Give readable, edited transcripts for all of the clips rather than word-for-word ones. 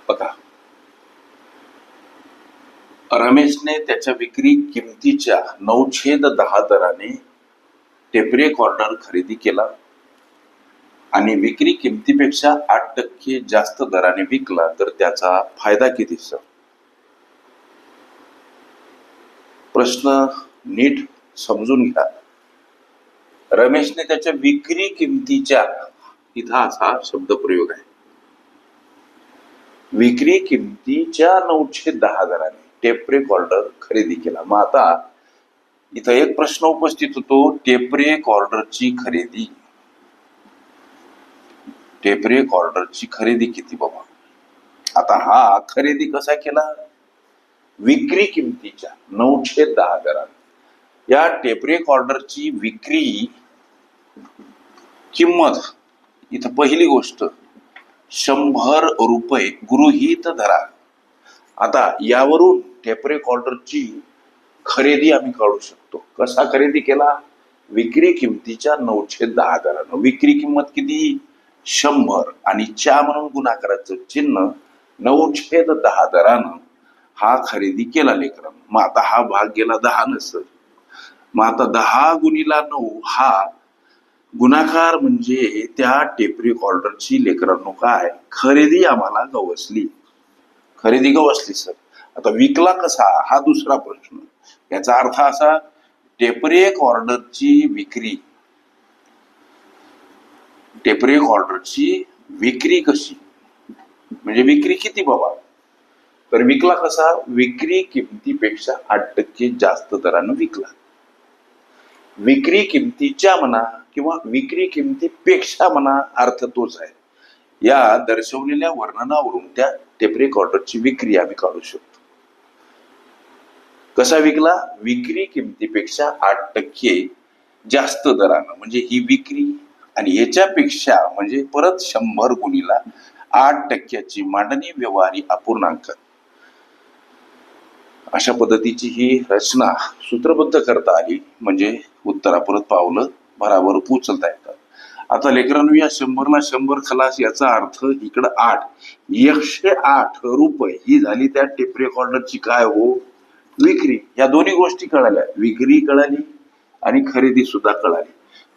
बघा, रमेशने त्याच्या विक्री किमतीच्या 9/10 दराने टेप रेकॉर्डर खरेदी केला आणि विक्री किमतीपेक्षा 8% जास्त दराने विकला तर त्याचा फायदा किती सर? प्रश्न नीट समजून घ्या. रमेशने त्याच्या विक्री किमतीच्या, इथं असा शब्दप्रयोग आहे, विक्री किमतीच्या 9/10 दराने टेप रेकॉर्डर खरेदी केला. मग आता इथं एक प्रश्न उपस्थित होतो, टेप रेकॉर्डरची खरेदी किती बाबा? आता हा खरेदी कसा केला? विक्री किमतीच्या 9/10 दराने. या टेप रेकॉर्डरची विक्री किंमत, इथं पहिली गोष्ट 100 रुपये गृहीत धरा. आता यावरून टेप रेकॉर्डरची खरेदी आम्ही काढू शकतो. कसा खरेदी केला? विक्री किमतीच्या 9/10 दरानं. विक्री किंमत किती? 100 आणि च्या म्हणून गुणाकाराचं चिन्ह 9/10 दरानं हा खरेदी केला लेकरांनो. मग आता हा भाग गेला 10 न सर. मग आता 10 गुणिला 9 हा गुणाकार म्हणजे त्या टेप रेकॉर्डरची लेकरांनो काय खरेदी आम्हाला गवसली. खरेदी गवसली सर. आता विकला कसा हा दुसरा प्रश्न. याचा अर्थ असा, टेप रेकॉर्डरची विक्री कशी, म्हणजे विक्री किती बाबा? तर विकला कसा? विक्री किमतीपेक्षा 8% जास्त दरानं विकला. विक्री किमतीच्या म्हणा किंवा विक्री किमतीपेक्षा म्हणा, अर्थ तोच आहे. या दर्शवलेल्या वर्णनावरून त्या टेप रेकॉर्डरची विक्री आम्ही काढू शकतो. कसा विकला? विक्री किमतीपेक्षा 8% जास्त दरानं, म्हणजे ही विक्री आणि याच्यापेक्षा म्हणजे परत 100 गुणिला 8%ची मांडणी व्यवहारी अपूर्णांक. अशा पद्धतीची ही रचना सूत्रबद्ध करता आली म्हणजे उत्तरापर्यंत पावलं बराबर उचलता येतात. आता लेकरांनो, या 100ला 100 खलास, याचा अर्थ इकडं 8, 108 रुपये ही झाली त्या टेप रेकॉर्डरची काय हो? विक्री. या दोन्ही गोष्टी कळाल्या, विक्री कळाली आणि खरेदी सुद्धा कळाली.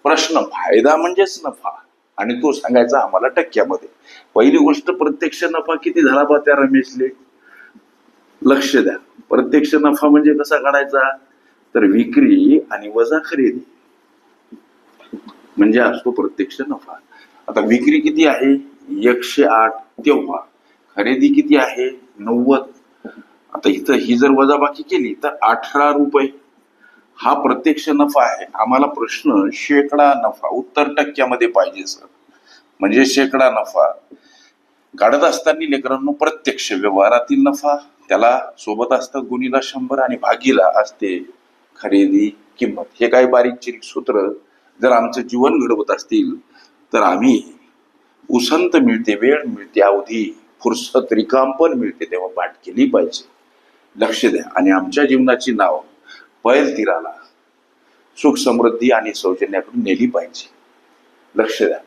प्रश्न, फायदा म्हणजेच नफा आणि तो सांगायचा आम्हाला टक्क्यामध्ये. पहिली गोष्ट, प्रत्यक्ष नफा किती झाला बा त्या रमेशले? लक्ष द्या. प्रत्यक्ष नफा म्हणजे कसा काढायचा? तर विक्री आणि वजा खरेदी म्हणजे असतो प्रत्यक्ष नफा. आता विक्री किती आहे? 108. तेव्हा खरेदी किती आहे? 90. आता इथं ही जर वजाबाकी केली तर 18 रुपये हा प्रत्यक्ष नफा आहे. आम्हाला प्रश्न शेकडा नफा, उत्तर टक्क्यामध्ये पाहिजे सर. म्हणजे शेकडा नफा काढत असताना लेकरांनो, प्रत्यक्ष व्यवहारातील नफा त्याला सोबत असतं गुणिला 100 आणि भागीला असते खरेदी किंमत. हे काही बारीक चिरीक सूत्र जर आमचं जीवन घडवत असतील तर आम्ही उसंत मिळते, वेळ मिळते, अवधी फुरसत रिकामपण मिळते तेव्हा पाठ केली पाहिजे. लक्ष द्या. आणि आमच्या जीवनाची नाव पैल तीराला सुख समृद्धी आणि सौजन्याकडून नेली पाहिजे. लक्ष द्या.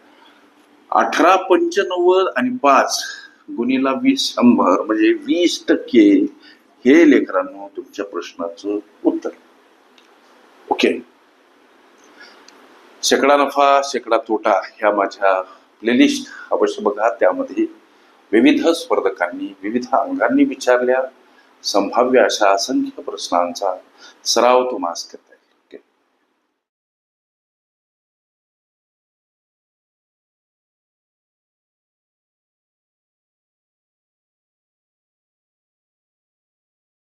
18, 95 आणि 5 गुणिला 20, 100 म्हणजे 20% हे लेकरांनो तुमच्या प्रश्नाचं उत्तर. ओके. शेकडा नफा शेकडा तोटा ह्या माझ्या प्लेलिस्ट अवश्य बघा. त्यामध्ये विविध स्पर्धकांनी विविध अंगांनी विचारल्या संभाव्य अशा असंख्य प्रश्नांचा सराव तुम्हाला करता